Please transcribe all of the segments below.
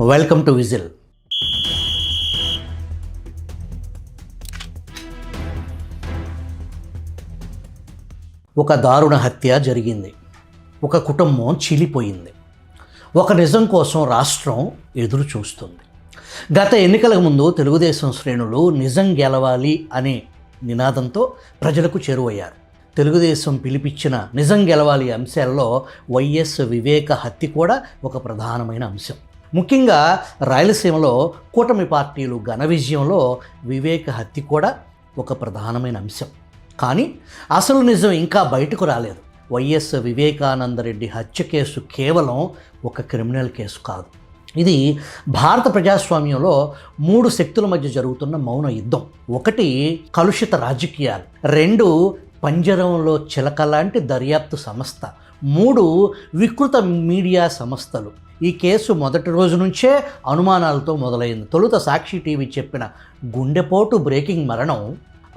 Welcome to whistle. ఒక దారుణ హత్య జరిగింది. ఒక కుటుంబం చీలిపోయింది. ఒక నిజం కోసం రాష్ట్రం ఎదురు చూస్తుంది. గత ఎన్నికలకు ముందు తెలుగుదేశం శ్రేణులు నిజం గెలవాలి అనే నినాదంతో ప్రజలకు చేరువయ్యారు. తెలుగుదేశం పిలిపించిన నిజం గెలవాలి అంశాల్లో వైఎస్ వివేక హత్య కూడా ఒక ప్రధానమైన అంశం. ముఖ్యంగా రాయలసీమలో కూటమి పార్టీలు ఘన విజయంలో వివేక హత్య కూడా ఒక ప్రధానమైన అంశం. కానీ అసలు నిజం ఇంకా బయటకు రాలేదు. వైఎస్ వివేకానందరెడ్డి హత్య కేసు కేవలం ఒక క్రిమినల్ కేసు కాదు. ఇది భారత ప్రజాస్వామ్యంలో 3 శక్తుల మధ్య జరుగుతున్న మౌన యుద్ధం. 1 కలుషిత రాజకీయాలు, 2 పంజరంలో చిలక లాంటి దర్యాప్తు సంస్థ, 3 వికృత మీడియా సంస్థలు. ఈ కేసు మొదటి రోజు నుంచే అనుమానాలతో మొదలైంది. తొలుత సాక్షి టీవీ చెప్పిన గుండెపోటు బ్రేకింగ్ మరణం,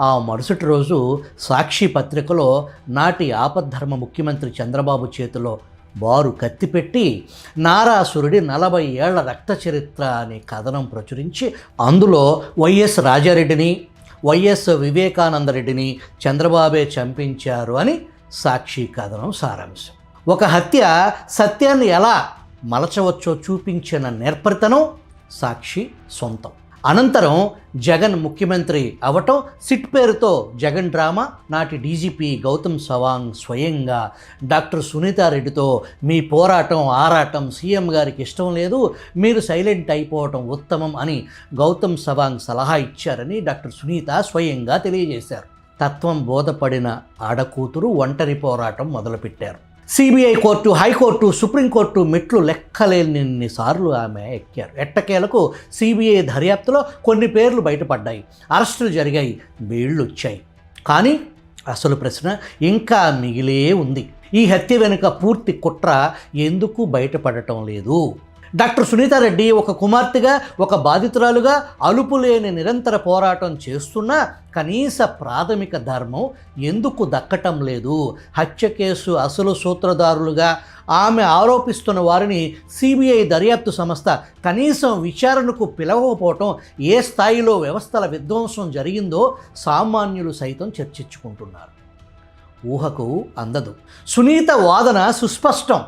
ఆ మరుసటి రోజు సాక్షి పత్రికలో నాటి ఆపద్ధర్మ ముఖ్యమంత్రి చంద్రబాబు చేతిలో బారు కత్తిపెట్టి నారాసురుడి 40 ఏళ్ల రక్త చరిత్ర అనే కథనం ప్రచురించి అందులో వైఎస్ రాజారెడ్డిని, వైఎస్ వివేకానందరెడ్డిని చంద్రబాబే చంపించారు అని సాక్షి కథనం సారాంశం. ఒక హత్య సత్యాన్ని ఎలా మలచవచ్చో చూపించిన నేర్పరితనం సాక్షి సొంతం. అనంతరం జగన్ ముఖ్యమంత్రి అవటం, సిట్ పేరుతో జగన్ డ్రామా, నాటి డీజీపీ గౌతమ్ సవాంగ్ స్వయంగా డాక్టర్ సునీతారెడ్డితో మీ పోరాటం ఆరాటం సీఎం గారికి ఇష్టం లేదు, మీరు సైలెంట్ అయిపోవటం ఉత్తమం అని గౌతమ్ సవాంగ్ సలహా ఇచ్చారని డాక్టర్ సునీత స్వయంగా తెలియజేశారు. తత్వం బోధపడిన ఆడకూతురు ఒంటరి పోరాటం మొదలుపెట్టారు. సిబిఐ కోర్టు, హైకోర్టు, సుప్రీంకోర్టు మెట్లు లెక్కలేనిసార్లు ఆమె ఎక్కారు. ఎట్టకేలకు సిబిఐ దర్యాప్తులో కొన్ని పేర్లు బయటపడ్డాయి, అరెస్టులు జరిగాయి, బెయిళ్ళు వచ్చాయి. కానీ అసలు ప్రశ్న ఇంకా మిగిలే ఉంది. ఈ హత్య వెనుక పూర్తి కుట్ర ఎందుకు బయటపడటం లేదు? డాక్టర్ సునీతారెడ్డి ఒక కుమార్తెగా, ఒక బాధితురాలుగా అలుపులేని నిరంతర పోరాటం చేస్తున్నా కనీస ప్రాథమిక ధర్మం ఎందుకు దక్కటం లేదు? హత్య కేసు అసలు సూత్రధారులుగా ఆమె ఆరోపిస్తున్న వారిని సిబిఐ దర్యాప్తు సంస్థ కనీసం విచారణకు పిలవకపోవటం ఏ స్థాయిలో వ్యవస్థల విధ్వంసం జరిగిందో సామాన్యులు సైతం చర్చించుకుంటున్నారు. ఊహకు అందదు. సునీత వాదన సుస్పష్టం.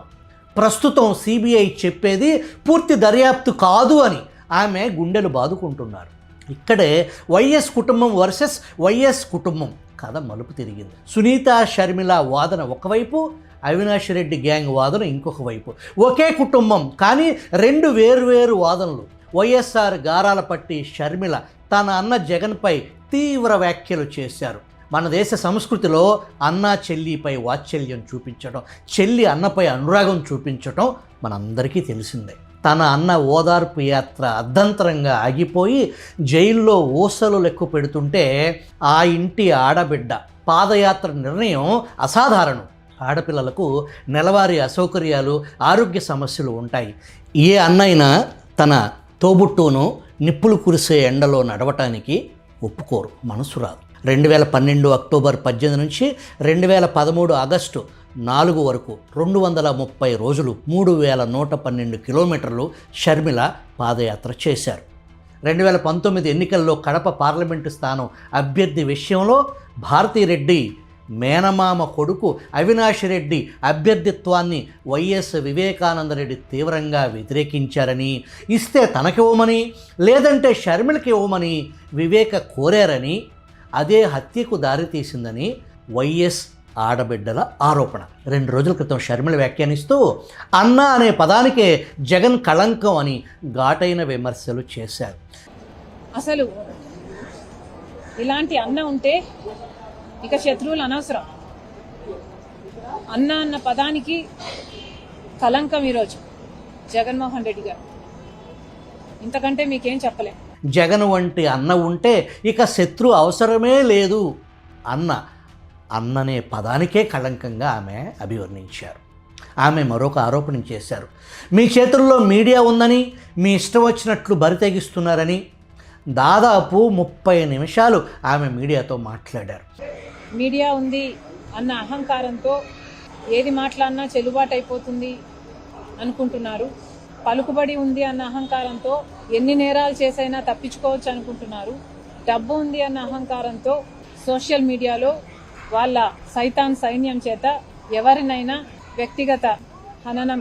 ప్రస్తుతం సిబిఐ చెప్పేది పూర్తి దర్యాప్తు కాదు అని ఆమె గుండెలు బాదుకుంటున్నారు. ఇక్కడే వైఎస్ కుటుంబం వర్సెస్ వైఎస్ కుటుంబం కథ మలుపు తిరిగింది. సునీత షర్మిల వాదన ఒకవైపు, అవినాష్ రెడ్డి గ్యాంగ్ వాదన ఇంకొక వైపు. ఒకే కుటుంబం కానీ 2 వేర్వేరు వాదనలు. వైఎస్ఆర్ గారాల పట్టి షర్మిల తన అన్న జగన్పై తీవ్ర వ్యాఖ్యలు చేశారు. మన దేశ సంస్కృతిలో అన్న చెల్లిపై వాత్సల్యం చూపించడం, చెల్లి అన్నపై అనురాగం చూపించడం మనందరికీ తెలిసిందే. తన అన్న ఓదార్పు యాత్ర అర్ధంతరంగా ఆగిపోయి జైల్లో ఊసలు లెక్కు పెడుతుంటే ఆ ఇంటి ఆడబిడ్డ పాదయాత్ర నిర్ణయం అసాధారణం. ఆడపిల్లలకు నెలవారీ అసౌకర్యాలు, ఆరోగ్య సమస్యలు ఉంటాయి. ఏ అన్నైనా తన తోబుట్టును నిప్పులు కురిసే ఎండలో నడవటానికి ఒప్పుకోరు, మనసు రాదు. 2012 అక్టోబర్ 18 నుంచి 2013 ఆగస్టు 4 వరకు 230 రోజులు 3112 కిలోమీటర్లు షర్మిల పాదయాత్ర చేశారు. 2019 ఎన్నికల్లో కడప పార్లమెంటు స్థానం అభ్యర్థి విషయంలో భారతిరెడ్డి మేనమామ కొడుకు అవినాష్ రెడ్డి అభ్యర్థిత్వాన్ని వైఎస్ వివేకానందరెడ్డి తీవ్రంగా వ్యతిరేకించారని, ఇస్తే తనకివ్వమని లేదంటే షర్మిలకి ఇవ్వమని వివేక కోరారని, అదే హత్యకు దారితీసిందని వైఎస్ ఆడబిడ్డల ఆరోపణ. 2 రోజుల క్రితం షర్మిల వ్యాఖ్యానిస్తూ అన్న అనే పదానికే జగన్ కళంకం అని ఘాటైన విమర్శలు చేశారు. అసలు ఇలాంటి అన్న ఉంటే ఇక శత్రువులు అనవసరం. అన్న అన్న పదానికి కళంకం ఈరోజు జగన్మోహన్ రెడ్డి గారు. ఇంతకంటే మీకేం చెప్పలేం. జగన్ వంటి అన్న ఉంటే ఇక శత్రు అవసరమే లేదు అన్ననే పదానికే కళంకంగా ఆమె అభివర్ణించారు. ఆమె మరొక ఆరోపణ చేశారు. మీ చేతుల్లో మీడియా ఉందని మీ ఇష్టం వచ్చినట్లు బరితెగిస్తున్నారని. దాదాపు 30 నిమిషాలు ఆమె మీడియాతో మాట్లాడారు. మీడియా ఉంది అన్న అహంకారంతో ఏది మాట్లాడినా చెల్లుబాటు అయిపోతుంది అనుకుంటున్నారు. పలుకుబడి ఉంది అన్న అహంకారంతో ఎన్ని నేరాలు చేసైనా తప్పించుకోవచ్చు అనుకుంటున్నారు. డబ్బు ఉంది అన్న అహంకారంతో సోషల్ మీడియాలో వాళ్ళ సైతాన్ సైన్యం చేత ఎవరినైనా వ్యక్తిగత హననం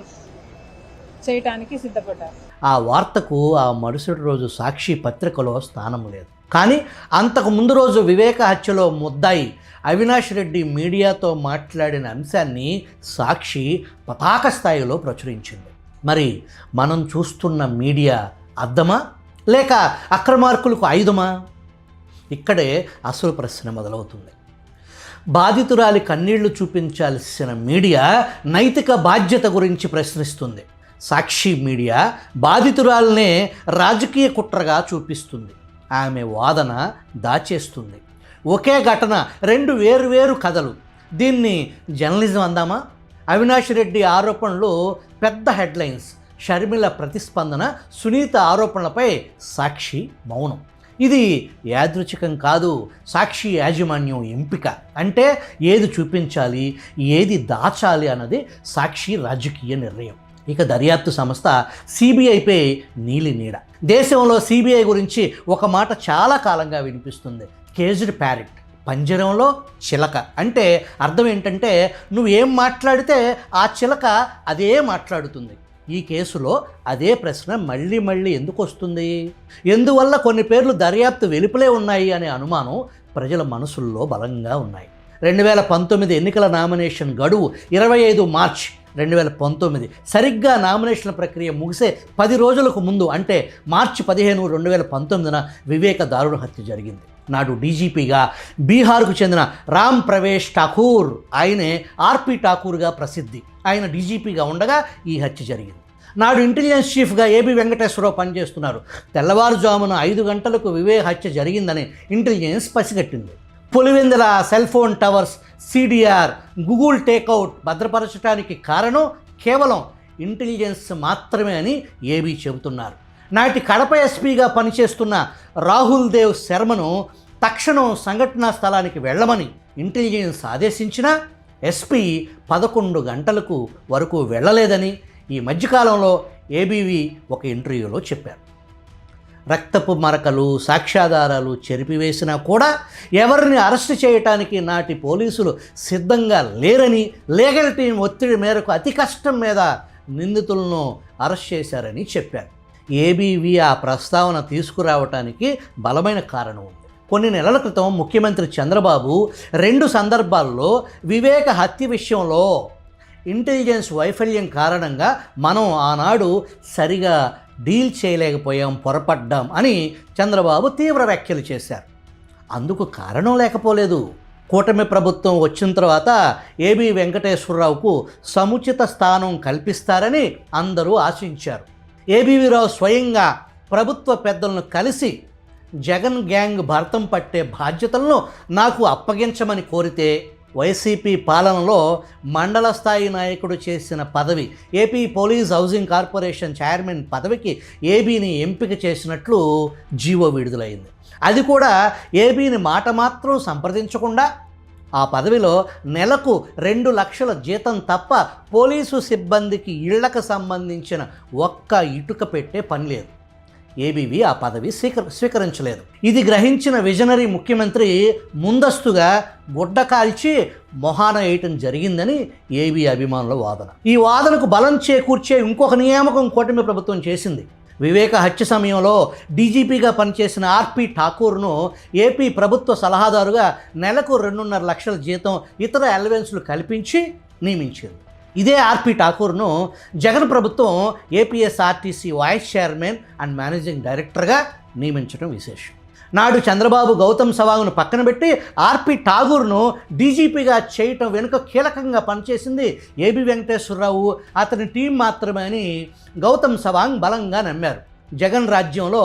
చేయటానికి సిద్ధపడ్డారు. ఆ వార్తకు ఆ మరుసటి రోజు సాక్షి పత్రికలో స్థానం లేదు. కానీ అంతకు ముందు రోజు వివేక హత్యలో ముద్దాయి అవినాష్ రెడ్డి మీడియాతో మాట్లాడిన అంశాన్ని సాక్షి పతాక స్థాయిలో ప్రచురించింది. మరి మనం చూస్తున్న మీడియా అద్దమా లేక అక్రమార్కులకు ఆయుధమా? ఇక్కడే అసలు ప్రశ్న మొదలవుతుంది. బాధితురాలి కన్నీళ్లు చూపించాల్సిన మీడియా నైతిక బాధ్యత గురించి ప్రశ్నిస్తుంది. సాక్షి మీడియా బాధితురాలనే రాజకీయ కుట్రగా చూపిస్తుంది. ఆమె వాదన దాచేస్తుంది. ఒకే ఘటన, రెండు వేరువేరు కథలు. దీన్ని జర్నలిజం అందామా? అవినాష్ రెడ్డి ఆరోపణలు పెద్ద హెడ్లైన్స్, షర్మిల ప్రతిస్పందన, సునీత ఆరోపణలపై సాక్షి మౌనం. ఇది యాదృచ్ఛికం కాదు, సాక్షి యాజమాన్యం ఎంపిక. అంటే ఏది చూపించాలి, ఏది దాచాలి అన్నది సాక్షి రాజకీయ నిర్ణయం. ఇక దర్యాప్తు సంస్థ సిబిఐపై నీలి నీడ. దేశంలో సిబిఐ గురించి ఒక మాట చాలా కాలంగా వినిపిస్తుంది, కేజ్డ్ ప్యారెట్, పంజరంలో చిలక. అంటే అర్థం ఏంటంటే నువ్వేం మాట్లాడితే ఆ చిలక అదే మాట్లాడుతుంది. ఈ కేసులో అదే ప్రశ్న మళ్ళీ మళ్ళీ ఎందుకు వస్తుంది? ఎందువల్ల కొన్ని పేర్లు దర్యాప్తు వెలుపలే ఉన్నాయి అనే అనుమానం ప్రజల మనసుల్లో బలంగా ఉన్నాయి. 2019 ఎన్నికల నామినేషన్ గడువు 25 మార్చి 2019. సరిగ్గా నామినేషన్ల ప్రక్రియ ముగిసే 10 రోజులకు ముందు అంటే మార్చి 15, 2019 వివేక దారుణ హత్య జరిగింది. నాడు డీజీపీగా బీహార్కు చెందిన రామ్ ప్రవేశ్ ఠాకూర్, ఆయనే ఆర్పి ఠాకూర్గా ప్రసిద్ధి. ఆయన డీజీపీగా ఉండగా ఈ హత్య జరిగింది. నాడు ఇంటెలిజెన్స్ చీఫ్గా ఏబి వెంకటేశ్వరరావు పనిచేస్తున్నారు. తెల్లవారుజామున 5 గంటలకు వివేక్ హత్య జరిగిందని ఇంటెలిజెన్స్ పసిగట్టింది. Pulivendula cell phone towers, CDR, Google takeout భద్రపరచడానికి కారణం కేవలం ఇంటెలిజెన్స్ మాత్రమే అని ఏబీ చెబుతున్నారు. నాటి కడప ఎస్పీగా పనిచేస్తున్న రాహుల్ దేవ్ శర్మను తక్షణం సంఘటనా స్థలానికి వెళ్ళమని ఇంటెలిజెన్స్ ఆదేశించినా ఎస్పీ 11 గంటలకు వరకు వెళ్ళలేదని ఈ మధ్యకాలంలో ఏబీవీ ఒక ఇంటర్వ్యూలో చెప్పారు. రక్తపు మరకలు, సాక్ష్యాధారాలు చెరిపివేసినా కూడా ఎవరిని అరెస్ట్ చేయటానికి నాటి పోలీసులు సిద్ధంగా లేరని, లీగల్ టీం ఒత్తిడి మేరకు అతి కష్టం మీద నిందితులను అరెస్ట్ చేశారని చెప్పారు. ఏబీవీ ఆ ప్రస్తావన తీసుకురావటానికి బలమైన కారణం ఉంది. కొన్ని నెలల క్రితం ముఖ్యమంత్రి చంద్రబాబు 2 సందర్భాల్లో వివేక హత్య విషయంలో ఇంటెలిజెన్స్ వైఫల్యం కారణంగా మనం ఆనాడు సరిగా డీల్ చేయలేకపోయాం, పొరపడ్డాం అని చంద్రబాబు తీవ్ర వ్యాఖ్యలు చేశారు. అందుకు కారణం లేకపోలేదు. కూటమి ప్రభుత్వం వచ్చిన తర్వాత ఏబి వెంకటేశ్వరరావుకు సముచిత స్థానం కల్పిస్తారని అందరూ ఆశించారు. ఏబీవీరావు స్వయంగా ప్రభుత్వ పెద్దలను కలిసి జగన్ గ్యాంగ్ భర్తం పట్టే బాధ్యతలను నాకు అప్పగించమని కోరితే వైసీపీ పాలనలో మండల స్థాయి నాయకుడు చేసిన పదవి, AP police housing corporation chairman పదవికి ఏబీని ఎంపిక చేసినట్లు జీవో విడుదలైంది. అది కూడా ఏబీని మాట మాత్రం సంప్రదించకుండా ఆ పదవిలో నెలకు 2 లక్షల జీతం తప్ప పోలీసు సిబ్బందికి ఇళ్లకు సంబంధించిన ఒక్క ఇటుక పెట్టే పని లేదు. ఏబీవీ ఆ పదవి స్వీకరించలేదు. ఇది గ్రహించిన విజనరీ ముఖ్యమంత్రి ముందస్తుగా గుడ్డ కాల్చి మొహాన వేయటం జరిగిందని ఏబీ అభిమానుల వాదన. ఈ వాదనకు బలం చేకూర్చే ఇంకొక నియామకం కూటమి ప్రభుత్వం చేసింది. వివేక హత్య సమయంలో డీజీపీగా పనిచేసిన ఆర్పి ఠాకూర్ను ఏపీ ప్రభుత్వ సలహాదారుగా నెలకు 2.5 లక్షల జీతం, ఇతర అలవెన్స్లు కల్పించి నియమించింది. ఇదే ఆర్పి ఠాకూర్ను జగన్ ప్రభుత్వం APSRTC vice chairman and managing డైరెక్టర్గా నియమించడం విశేషం. నాడు చంద్రబాబు గౌతమ్ సవాంగ్ను పక్కన పెట్టి ఆర్పి ఠాకూర్ను డీజీపీగా చేయటం వెనుక కీలకంగా పనిచేసింది ఏబి వెంకటేశ్వరరావు, అతని టీం మాత్రమే అని గౌతమ్ సవాంగ్ బలంగా నమ్మారు. జగన్ రాజ్యంలో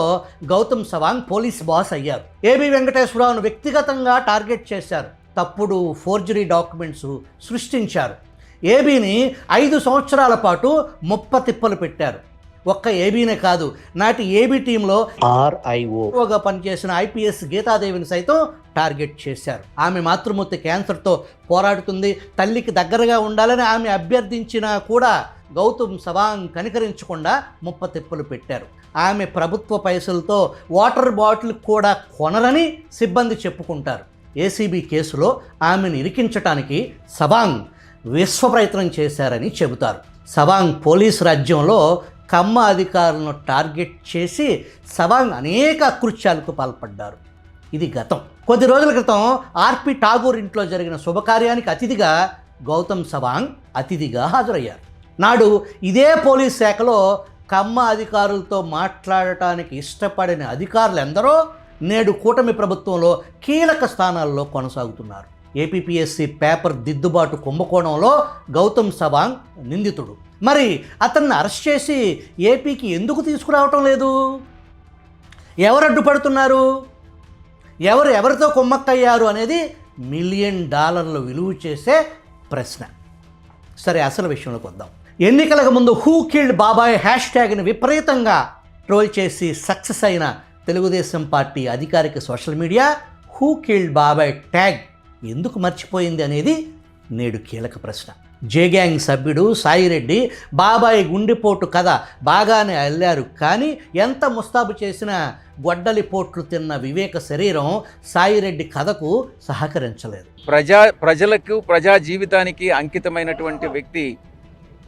గౌతమ్ సవాంగ్ పోలీస్ బాస్ అయ్యారు. ఏబి వెంకటేశ్వరరావును వ్యక్తిగతంగా టార్గెట్ చేశారు. తప్పుడు ఫోర్జరీ డాక్యుమెంట్స్ సృష్టించారు. ఏబీని 5 సంవత్సరాల పాటు తిప్పలు పెట్టారు. ఒక్క ఏబీనే కాదు, నాటి ఏబీ టీంలో ఆర్ఐఓగా పనిచేసిన ఐపీఎస్ గీతాదేవిని సైతం టార్గెట్ చేశారు. ఆమె మాతృమూర్తి క్యాన్సర్తో పోరాడుతుంది. తల్లికి దగ్గరగా ఉండాలని ఆమె అభ్యర్థించినా కూడా గౌతమ్ సవాంగ్ కనికరించకుండా ముప్పతిప్పలు పెట్టారు. ఆమె ప్రభుత్వ పైసలతో వాటర్ బాటిల్ కూడా కొనరని సిబ్బంది చెప్పుకుంటారు. ఏసీబీ కేసులో ఆమెను ఇరికించటానికి సవాంగ్ విశ్వ ప్రయత్నం చేశారని చెబుతారు. సవాంగ్ పోలీసు రాజ్యంలో కమ్మ అధికారులను టార్గెట్ చేసి సవాంగ్ అనేక అకృత్యాలకు పాల్పడ్డారు. ఇది గతం. కొద్ది రోజుల క్రితం ఆర్పి ఠాగూర్ ఇంట్లో జరిగిన శుభకార్యానికి అతిథిగా గౌతమ్ సవాంగ్ అతిథిగా హాజరయ్యారు. నాడు ఇదే పోలీస్ శాఖలో కమ్మ అధికారులతో మాట్లాడటానికి ఇష్టపడిన అధికారులు ఎందరో నేడు కూటమి ప్రభుత్వంలో కీలక స్థానాల్లో కొనసాగుతున్నారు. ఏపీపీఎస్సీ పేపర్ దిద్దుబాటు కుంభకోణంలో గౌతమ్ సవాంగ్ నిందితుడు. మరి అతన్ని అరెస్ట్ చేసి ఏపీకి ఎందుకు తీసుకురావటం లేదు? ఎవరు అడ్డుపడుతున్నారు? ఎవరితో కుమ్మక్కయ్యారు అనేది $1 మిలియన్ విలువ చేసే ప్రశ్న. సరే, అసలు విషయంలోకి వద్దాం. ఎన్నికలకు ముందు హూ కిల్డ్ బాబాయ్ హ్యాష్ట్యాగ్ని విపరీతంగా ట్రోల్ చేసి సక్సెస్ అయిన తెలుగుదేశం పార్టీ అధికారిక సోషల్ మీడియా హూ కిల్డ్ బాబాయ్ ట్యాగ్ ఎందుకు మర్చిపోయింది అనేది నేడు కీలక ప్రశ్న. జే గ్యాంగ్ సభ్యుడు సాయిరెడ్డి బాబాయ్ గుండెపోటు కథ బాగానే అల్లారు, కానీ ఎంత ముస్తాబు చేసినా గొడ్డలి పోట్లు తిన్న వివేక శరీరం సాయిరెడ్డి కథకు సహకరించలేదు. ప్రజలకు ప్రజా జీవితానికి అంకితమైనటువంటి వ్యక్తి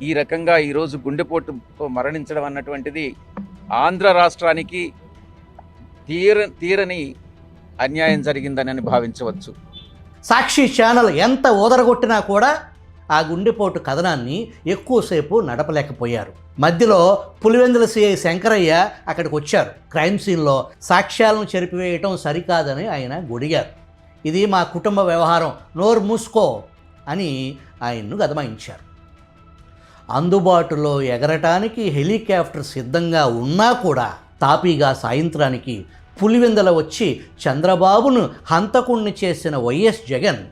ఈ రకంగా ఈరోజు గుండెపోటుతో మరణించడం అన్నటువంటిది ఆంధ్ర రాష్ట్రానికి తీరని అన్యాయం జరిగిందని భావించవచ్చు. సాక్షి ఛానల్ ఎంత ఓదరగొట్టినా కూడా ఆ గుండెపోటు కథనాన్ని ఎక్కువసేపు నడపలేకపోయారు. మధ్యలో పులివెందుల సిఐ శంకరయ్య అక్కడికి వచ్చారు. క్రైమ్ సీన్లో సాక్ష్యాలను చెరిపివేయటం సరికాదని ఆయన గొడిగారు. ఇది మా కుటుంబ వ్యవహారం, నోరు మూసుకో అని ఆయన్ను గదమాయించారు. అందుబాటులో ఎగరటానికి హెలికాప్టర్ సిద్ధంగా ఉన్నా కూడా తాపీగా సాయంత్రానికి పులివెందుల వచ్చి చంద్రబాబును హంతకుణ్ణి చేసిన వైఎస్ జగన్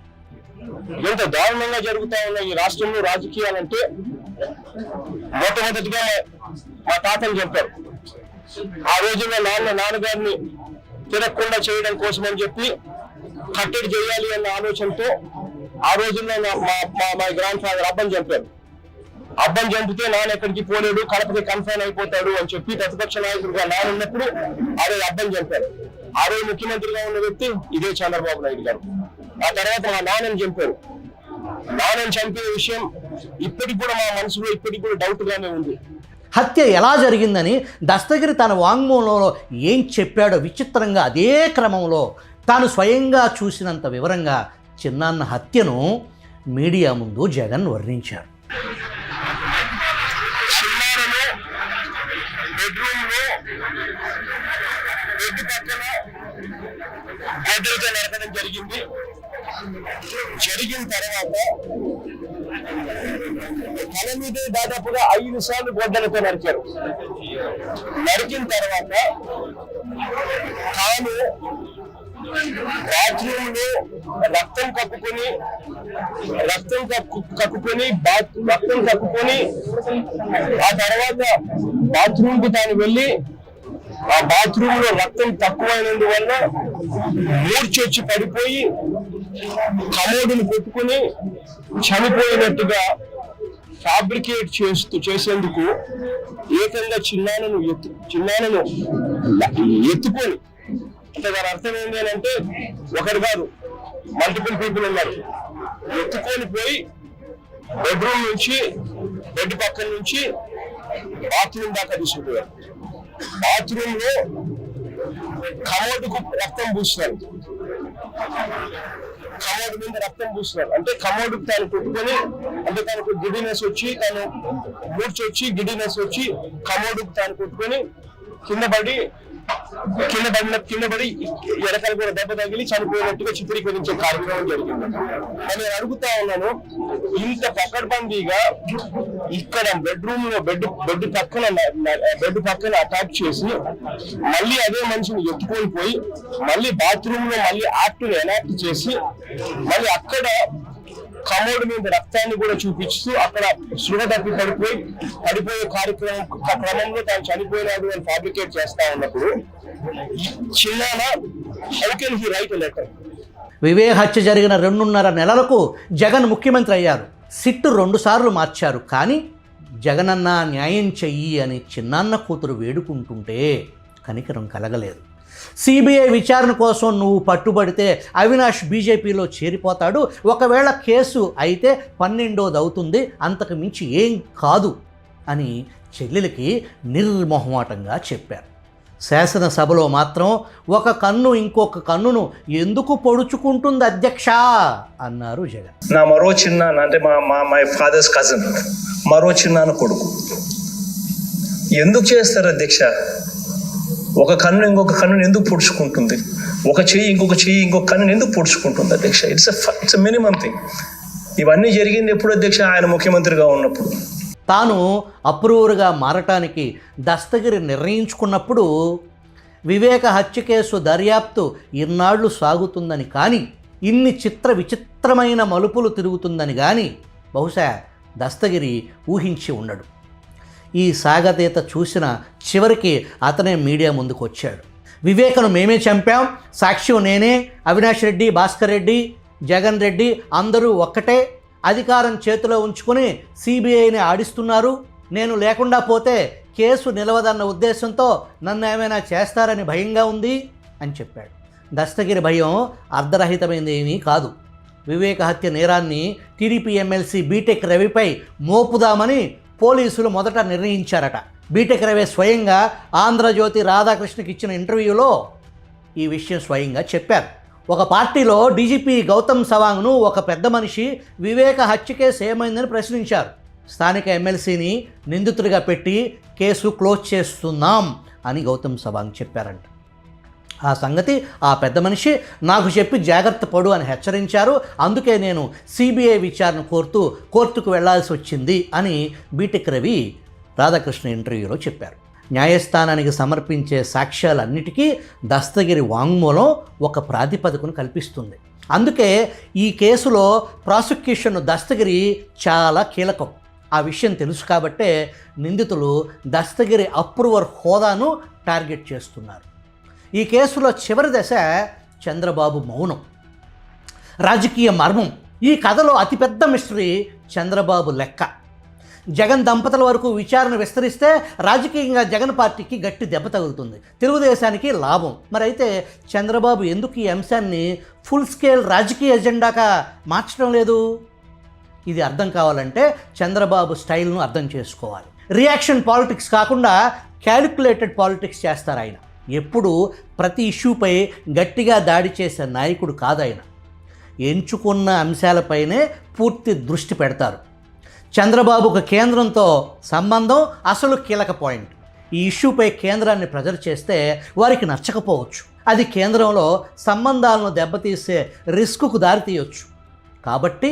ఎంత దారుణంగా జరుగుతా ఉన్న ఈ రాష్ట్రంలో రాజకీయాలంటే మొట్టమొదటిగా మా తాతలు చెప్పారు. ఆ రోజుల్లో నాన్నగారిని తిరగకుండా చేయడం కోసం అని చెప్పి కట్టడి చేయాలి అన్న ఆలోచనతో ఆ రోజుల్లో మా గ్రాండ్ ఫాదర్ అబ్బని చంపారు. అబ్బని చంపితే నాన్న ఎక్కడికి పోలేడు, కడపకి కన్ఫైన్ అయిపోతాడు అని చెప్పి ప్రతిపక్ష నాయకుడిగా నాన్న ఉన్నప్పుడు ఆ రోజు అబ్బని చంపారు. ఆ రోజు ముఖ్యమంత్రిగా ఉన్న వ్యక్తి ఇదే చంద్రబాబు నాయుడు గారు. ఆ తర్వాత మా నాన్నని చంపారు. నాన్నని చంపే విషయం ఇప్పటికి కూడా మా మనసులో ఇప్పటికి కూడా డౌట్ గానే ఉంది. హత్య ఎలా జరిగిందని దస్తగిరి తన వాంగ్మూలంలో ఏం చెప్పాడో విచిత్రంగా అదే క్రమంలో తాను స్వయంగా చూసినంత వివరంగా చిన్నాన్న హత్యను మీడియా ముందు జగన్ వర్ణించారు. నరకడం జరిగింది. జరిగిన తర్వాత తల మీదే దాదాపుగా 5 సార్లు గొడ్డలతో నరికారు. నరికిన తర్వాత తాను బాత్రూమ్ లో రక్తం కక్కుకొని ఆ తర్వాత బాత్రూమ్ కి తాను వెళ్ళి ఆ బాత్రూమ్ లో రక్తం తక్కువైనందువల్ల మూర్చొచ్చి పడిపోయి కమోడును కొట్టుకుని చనిపోయినట్టుగా ఫ్యాబ్రికేట్ చేసేందుకు ఏకంగా చిన్నానను ఎత్తుకొని, అంటే దాని అర్థం ఏంటి అని అంటే ఒకరు కాదు, మల్టిపుల్ పీపుల్ ఉన్నారు. ఎత్తుకొని పోయి బెడ్రూమ్ నుంచి బెడ్ పక్కన నుంచి బాత్రూమ్ దాకా తీసుకుపోయారు. బాత్రూమ్ లో కమోడుకు రక్తం పూస్తున్నారు. కమోడు మీద రక్తం పూస్తున్నారు అంటే కమోడుకు తాను కొట్టుకొని, అంటే తనకు గిడినెస్ వచ్చి, తను మూర్చొచ్చి గిడినెస్ వచ్చి కమోడుకు తాను కొట్టుకొని కింద పడి ఎడకల కూడా దెబ్బ తగిలి చనిపోయినట్టుగా చిత్రీకరించే కార్యక్రమం జరిగింది. నేను అడుగుతా ఉన్నాను, ఇంత పకడ్బందీగా ఇక్కడ బెడ్రూమ్ లో బెడ్ పక్కన అటాక్ చేసి మళ్ళీ అదే మనిషిని ఎత్తుకొని పోయి మళ్ళీ బాత్రూమ్ లో మళ్ళీ యాక్ట్ని ఎనాక్ట్ చేసి మళ్ళీ అక్కడ కమోడు మీద రక్తాన్ని కూడా చూపిస్తూ అక్కడ స్పృహ తప్పి పడిపోయే క్రమంలో తాను చనిపోయినాడు అని ఫ్యాబ్రికేట్ చేస్తా ఉన్నప్పుడు చిన్నాన how can he write a letter? Vivek హత్య జరిగిన 2.5 నెలలకు జగన్ ముఖ్యమంత్రి అయ్యారు. సిట్టు 2 సార్లు మార్చారు, కానీ జగనన్న న్యాయం చెయ్యి అని చిన్నాన్న కూతురు వేడుకుంటుంటే కనికరం కలగలేదు. సిబిఐ విచారణ కోసం నువ్వు పట్టుబడితే అవినాష్ బీజేపీలో చేరిపోతాడు, ఒకవేళ కేసు అయితే 12వ అవుతుంది, అంతకు మించి ఏం కాదు అని చెల్లెలికి నిర్మోహమాటంగా చెప్పారు. శాసనసభలో మాత్రం ఒక కన్ను ఇంకొక కన్నును ఎందుకు పొడుచుకుంటుంది అధ్యక్ష అన్నారు జగన్. నా మరో చిన్నాన్న అంటే మై ఫాదర్స్ కజిన్ మరో చిన్నాన్న కొడుకు ఎందుకు చేస్తారు అధ్యక్ష? ఒక కన్ను ఇంకొక కన్నుని ఎందుకు పొడుచుకుంటుంది? ఒక చెయ్యి ఇంకొక కన్నుని ఎందుకు పొడుచుకుంటుంది అధ్యక్ష? It's minimum thing. ఇవన్నీ జరిగింది ఎప్పుడు అధ్యక్ష? ఆయన ముఖ్యమంత్రిగా ఉన్నప్పుడు. తాను అప్రూవర్గా మారటానికి దస్తగిరి నిర్ణయించుకున్నప్పుడు వివేక హత్య కేసు దర్యాప్తు ఇన్నాళ్లు సాగుతుందని కానీ, ఇన్ని విచిత్రమైన మలుపులు తిరుగుతుందని కానీ బహుశా దస్తగిరి ఊహించి ఉండడు. ఈ సాగతీత చూసిన చివరికి అతనే మీడియా ముందుకు వచ్చాడు. వివేకను మేమే చంపాం, సాక్ష్యం నేనే, అవినాష్ రెడ్డి, భాస్కర్ రెడ్డి, జగన్ రెడ్డి అందరూ ఒక్కటే, అధికారం చేతిలో ఉంచుకొని సిబిఐని ఆడిస్తున్నారు, నేను లేకుండా పోతే కేసు నిలవదన్న ఉద్దేశంతో నన్ను ఏమైనా చేస్తారని భయంగా ఉంది అని చెప్పాడు. దస్తగిరి భయం అర్ధరహితమైనది ఏమీ కాదు. వివేక హత్య నేరాన్ని టీడీపీ ఎమ్మెల్సీ బీటెక్ రవిపై మోపుదామని పోలీసులు మొదట నిర్ణయించారట. బీటెక్ రవి స్వయంగా ఆంధ్రజ్యోతి రాధాకృష్ణకి ఇచ్చిన ఇంటర్వ్యూలో ఈ విషయం స్వయంగా చెప్పారు. ఒక పార్టీలో డీజీపీ గౌతమ్ సవాంగ్ను ఒక పెద్ద మనిషి వివేక హత్య కేసు ఏమైందని ప్రశ్నించారు. స్థానిక ఎమ్మెల్సీని నిందితుడిగా పెట్టి కేసు క్లోజ్ చేస్తున్నాం అని గౌతమ్ సవాంగ్ చెప్పారంట. ఆ సంగతి ఆ పెద్ద మనిషి నాకు చెప్పి జాగ్రత్త పడు అని హెచ్చరించారు, అందుకే నేను సిబిఐ విచారణ కోరుతూ కోర్టుకు వెళ్లాల్సి వచ్చింది అని బీటెక్ రవి రాధాకృష్ణ ఇంటర్వ్యూలో చెప్పారు. న్యాయస్థానానికి సమర్పించే సాక్ష్యాలన్నిటికీ దస్తగిరి వాంగ్మూలం ఒక ప్రాతిపదికను కల్పిస్తుంది. అందుకే ఈ కేసులో ప్రాసిక్యూషన్ దస్తగిరి చాలా కీలకం. ఆ విషయం తెలుసు కాబట్టే నిందితులు దస్తగిరి అప్రూవర్ హోదాను టార్గెట్ చేస్తున్నారు. ఈ కేసులో చివరి దశ చంద్రబాబు మౌనం, రాజకీయ మర్మం. ఈ కథలో అతిపెద్ద మిస్టరీ చంద్రబాబు లెక్క. జగన్ దంపతుల వరకు విచారణ విస్తరిస్తే రాజకీయంగా జగన్ పార్టీకి గట్టి దెబ్బ తగులుతుంది, తెలుగుదేశానికి లాభం. మరైతే చంద్రబాబు ఎందుకు ఈ అంశాన్ని ఫుల్ స్కేల్ రాజకీయ ఎజెండాగా మార్చడం లేదు? ఇది అర్థం కావాలంటే చంద్రబాబు స్టైల్ను అర్థం చేసుకోవాలి. రియాక్షన్ పాలిటిక్స్ కాకుండా క్యాలిక్యులేటెడ్ పాలిటిక్స్ చేస్తారు ఆయన. ఎప్పుడు ప్రతి ఇష్యూపై గట్టిగా దాడి చేసే నాయకుడు కాదాయన. ఎంచుకున్న అంశాలపైనే పూర్తి దృష్టి పెడతారు. చంద్రబాబుకు కేంద్రంతో సంబంధం అసలు కీలక పాయింట్. ఈ ఇష్యూపై కేంద్రాన్ని ప్రెజర్ చేస్తే వారికి నచ్చకపోవచ్చు, అది కేంద్రంలో సంబంధాలను దెబ్బతీసే రిస్కుకు దారితీయవచ్చు. కాబట్టి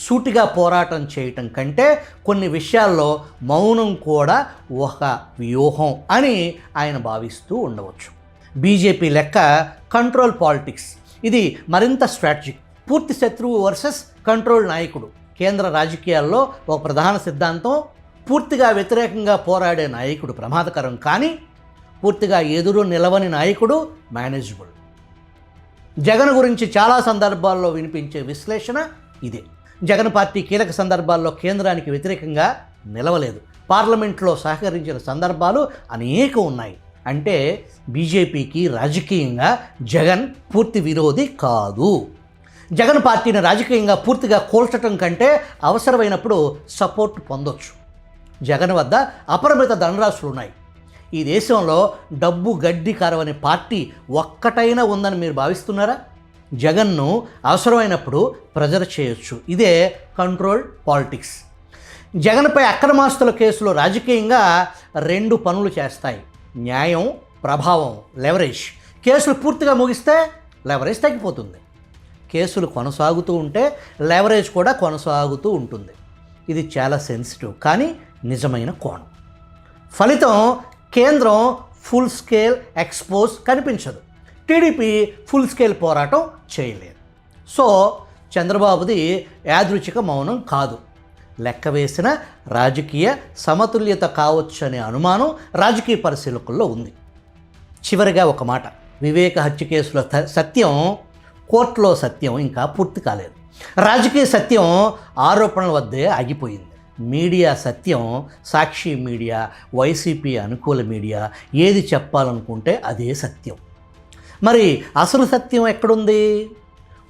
సూటిగా పోరాటం చేయటం కంటే కొన్ని విషయాల్లో మౌనం కూడా ఒక వ్యూహం అని ఆయన భావిస్తూ ఉండవచ్చు. బీజేపీ లెక్క కంట్రోల్ పాలిటిక్స్, ఇది మరింత స్ట్రాటజిక్. పూర్తి శత్రువు వర్సెస్ కంట్రోల్ నాయకుడు. కేంద్ర రాజకీయాల్లో ఒక ప్రధాన సిద్ధాంతం పూర్తిగా వ్యతిరేకంగా పోరాడే నాయకుడు ప్రమాదకరం, కానీ పూర్తిగా ఎదురు నిలవని నాయకుడు మేనేజబుల్. జగన్ గురించి చాలా సందర్భాల్లో వినిపించే విశ్లేషణ ఇదే. జగన్ పార్టీ కీలక సందర్భాల్లో కేంద్రానికి వ్యతిరేకంగా నిలవలేదు, పార్లమెంట్లో సహకరించిన సందర్భాలు అనేకం ఉన్నాయి. అంటే బీజేపీకి రాజకీయంగా జగన్ పూర్తి విరోధి కాదు. జగన్ పార్టీని రాజకీయంగా పూర్తిగా కూల్చటం కంటే అవసరమైనప్పుడు సపోర్ట్ పొందొచ్చు. జగన్ వద్ద అపరిమిత ధనరాశులు ఉన్నాయి. ఈ దేశంలో డబ్బు గడ్డి కరవని పార్టీ ఒక్కటైనా ఉందని మీరు భావిస్తున్నారా? జగన్ను అవసరమైనప్పుడు ప్రెజర్ చేయొచ్చు. ఇదే కంట్రోల్ పాలిటిక్స్. జగన్పై అక్రమాస్తుల కేసులో రాజకీయంగా 2 పనులు చేస్తాయి: న్యాయం, ప్రభావం, లెవరేజ్. కేసులు పూర్తిగా ముగిస్తే లెవరేజ్ తగ్గిపోతుంది. కేసులు కొనసాగుతూ ఉంటే లెవరేజ్ కూడా కొనసాగుతూ ఉంటుంది. ఇది చాలా సెన్సిటివ్ కానీ నిజమైన కోణం. ఫలితం కేంద్రం ఫుల్ స్కేల్ ఎక్స్పోజ్ కనిపించదు, టీడీపీ ఫుల్ స్కేల్ పోరాటం చేయలేదు. సో చంద్రబాబుది యాదృచ్ఛిక మౌనం కాదు, లెక్క వేసిన రాజకీయ సమతుల్యత కావచ్చు అనే అనుమానం రాజకీయ పరిశీలకుల్లో ఉంది. చివరిగా ఒక మాట, వివేక హత్య కేసులో సత్యం కోర్టులో సత్యం ఇంకా పూర్తి కాలేదు. రాజకీయ సత్యం ఆరోపణల వద్దే ఆగిపోయింది. మీడియా సత్యం, సాక్షి మీడియా, వైసీపీ అనుకూల మీడియా ఏది చెప్పాలనుకుంటే అదే సత్యం. మరి అసలు సత్యం ఎక్కడుంది?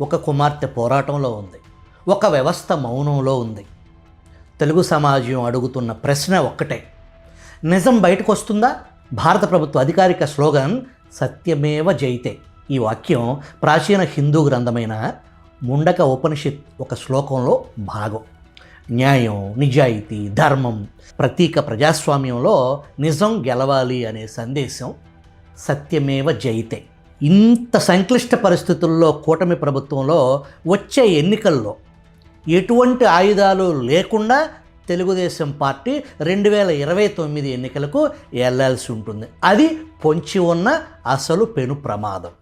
ఒక కుమార్తె పోరాటంలో ఉంది, ఒక వ్యవస్థ మౌనంలో ఉంది. తెలుగు సమాజం అడుగుతున్న ప్రశ్న ఒక్కటే, నిజం బయటకు వస్తుందా? భారత ప్రభుత్వ అధికారిక స్లోగన్ సత్యమేవ జయితే. ఈ వాక్యం ప్రాచీన హిందూ గ్రంథమైన ముండక ఉపనిషత్ ఒక శ్లోకంలో భాగం. న్యాయం, నిజాయితీ, ధర్మం ప్రతీక ప్రజాస్వామ్యంలో నిజం గెలవాలి అనే సందేశం సత్యమేవ జయితే. ఇంత సంక్లిష్ట పరిస్థితుల్లో కూటమి ప్రభుత్వంలో వచ్చే ఎన్నికల్లో ఎటువంటి ఆయుధాలు లేకుండా తెలుగుదేశం పార్టీ 2029 ఎన్నికలకు వెళ్ళాల్సి ఉంటుంది. అది పొంచి ఉన్న అసలు పెను ప్రమాదం.